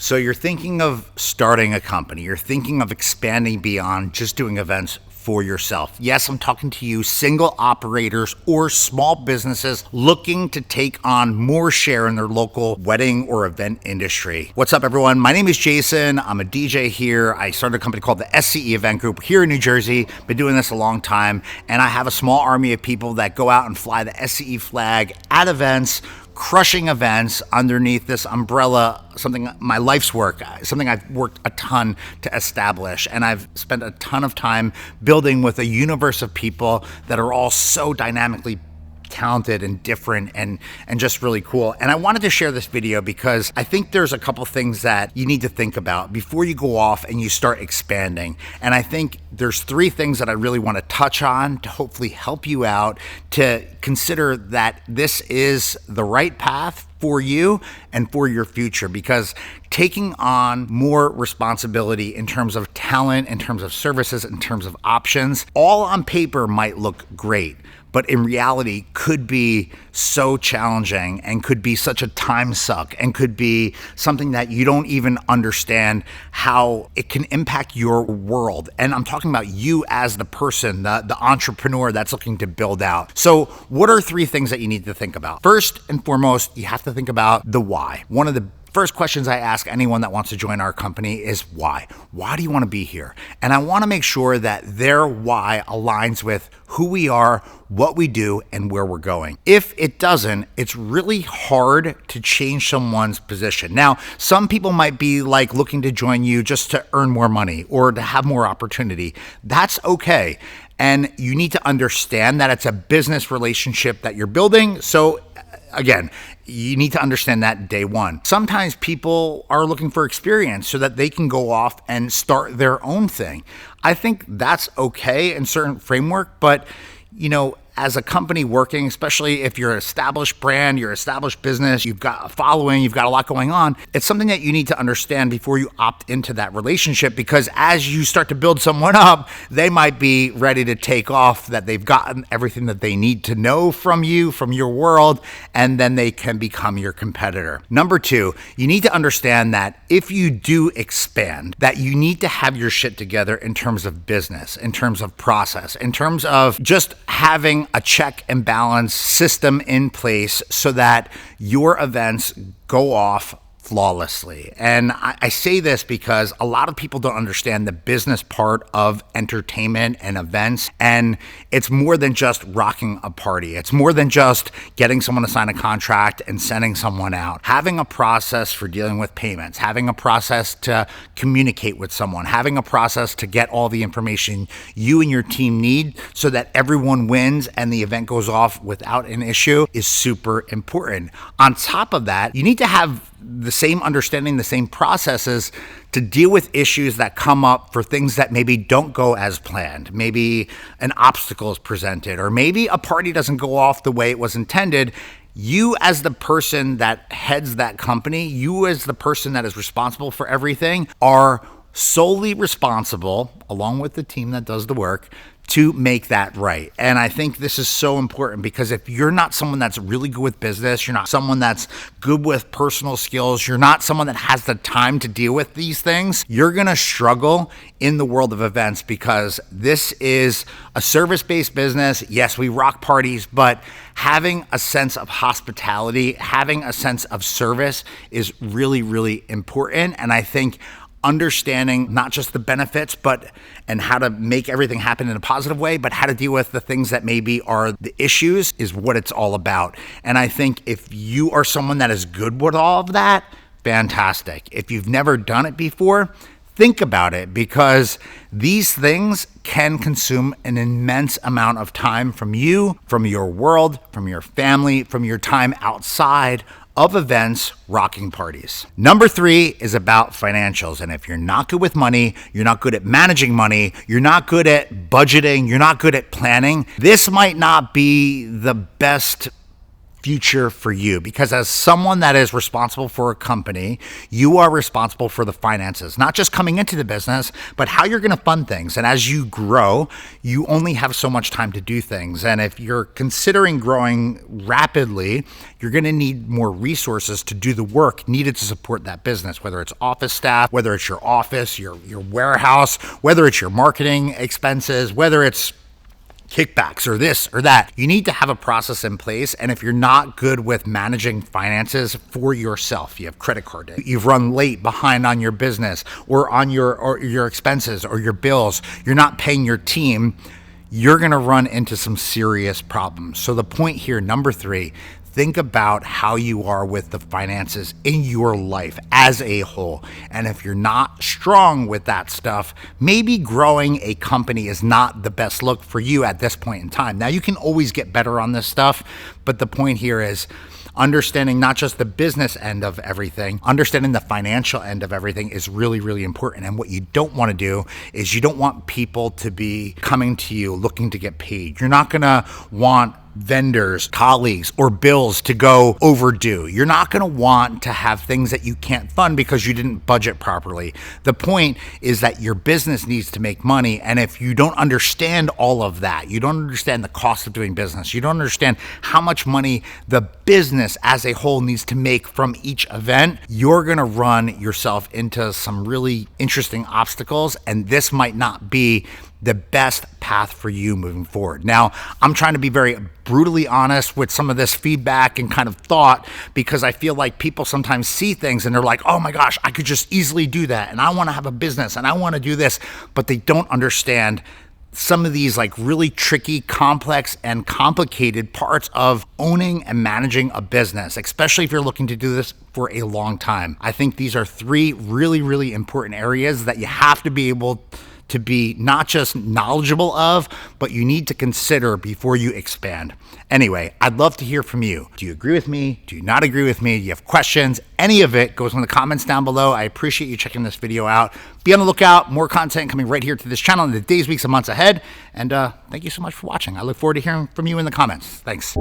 So you're thinking of starting a company, you're thinking of expanding beyond just doing events for yourself. Yes, I'm talking to you single operators or small businesses looking to take on more share in their local wedding or event industry. What's up, everyone? My name is Jason. I'm a DJ here. I started a company called the SCE Event Group here in New Jersey. Been doing this a long time, and I have a small army of people that go out and fly the SCE flag at events, crushing events underneath this umbrella, something my life's work, something I've worked a ton to establish. And I've spent a ton of time building with a universe of people that are all so dynamically talented and different and just really cool. And I wanted to share this video because I think there's a couple things that you need to think about before you go off and you start expanding. And I think there's three things that I really want to touch on to hopefully help you out to consider that this is the right path for you and for your future, because taking on more responsibility in terms of talent, in terms of services, in terms of options, all on paper might look great, but in reality could be so challenging and could be such a time suck and could be something that you don't even understand how it can impact your world. And I'm talking about you as the person, the entrepreneur that's looking to build out. So what are three things that you need to think about? First and foremost, you have to think about the why. One of the first questions I ask anyone that wants to join our company is why? Why do you want to be here? And I want to make sure that their why aligns with who we are, what we do, and where we're going. If it doesn't, it's really hard to change someone's position. Now, some people might be like looking to join you just to earn more money or to have more opportunity. That's okay. And you need to understand that it's a business relationship that you're building. So again, you need to understand that day one. Sometimes people are looking for experience so that they can go off and start their own thing. I think that's okay in certain framework, but as a company working, especially if you're an established brand, you're an established business, you've got a following, you've got a lot going on, it's something that you need to understand before you opt into that relationship, because as you start to build someone up, they might be ready to take off, that they've gotten everything that they need to know from you, from your world, and then they can become your competitor. Number two, you need to understand that if you do expand, that you need to have your shit together in terms of business, in terms of process, in terms of just having a check and balance system in place so that your events go off flawlessly. And I say this because a lot of people don't understand the business part of entertainment and events. And it's more than just rocking a party. It's more than just getting someone to sign a contract and sending someone out. Having a process for dealing with payments, having a process to communicate with someone, having a process to get all the information you and your team need so that everyone wins and the event goes off without an issue is super important. On top of that, you need to have the same understanding, the same processes to deal with issues that come up for things that maybe don't go as planned. Maybe an obstacle is presented, or maybe a party doesn't go off the way it was intended. You as the person that heads that company, you as the person that is responsible for everything, are solely responsible, along with the team that does the work, to make that right. And I think this is so important, because if you're not someone that's really good with business, you're not someone that's good with personal skills, you're not someone that has the time to deal with these things, you're gonna struggle in the world of events, because this is a service-based business. Yes, we rock parties, but having a sense of hospitality, having a sense of service is really, really important. And I think understanding not just the benefits, and how to make everything happen in a positive way, but how to deal with the things that maybe are the issues is what it's all about. And I think if you are someone that is good with all of that, fantastic. If you've never done it before, think about it, because these things can consume an immense amount of time from you, from your world, from your family, from your time outside of events, rocking parties. Number three is about financials. And if you're not good with money, you're not good at managing money, you're not good at budgeting, you're not good at planning, this might not be the best future for you, because as someone that is responsible for a company, you are responsible for the finances, not just coming into the business, but how you're going to fund things. And as you grow, you only have so much time to do things. And if you're considering growing rapidly, you're going to need more resources to do the work needed to support that business, whether it's office staff, whether it's your office, your warehouse, whether it's your marketing expenses, whether it's kickbacks or this or that. You need to have a process in place. And if you're not good with managing finances for yourself, you have credit card debt, you've run late behind on your business or on your expenses or your bills, you're not paying your team, you're going to run into some serious problems. So the point here, number 3, think about how you are with the finances in your life as a whole. And if you're not strong with that stuff, maybe growing a company is not the best look for you at this point in time. Now, you can always get better on this stuff, but the point here is understanding not just the business end of everything, understanding the financial end of everything is really, really important. And what you don't want to do is you don't want people to be coming to you looking to get paid. You're not going to want vendors, colleagues, or bills to go overdue. You're not going to want to have things that you can't fund because you didn't budget properly. The point is that your business needs to make money. And if you don't understand all of that, you don't understand the cost of doing business, you don't understand how much money the business as a whole needs to make from each event, you're going to run yourself into some really interesting obstacles. And this might not be the best path for you moving forward. Now, I'm trying to be very brutally honest with some of this feedback and kind of thought, because I feel like people sometimes see things and they're like, oh my gosh, I could just easily do that. And I want to have a business and I want to do this, but they don't understand some of these like really tricky, complex, and complicated parts of owning and managing a business, especially if you're looking to do this for a long time. I think these are 3 really, really important areas that you have to be able to be not just knowledgeable of, but you need to consider before you expand. Anyway, I'd love to hear from you. Do you agree with me? Do you not agree with me? Do you have questions? Any of it goes in the comments down below. I appreciate you checking this video out. Be on the lookout. More content coming right here to this channel in the days, weeks, and months ahead. And thank you so much for watching. I look forward to hearing from you in the comments. Thanks.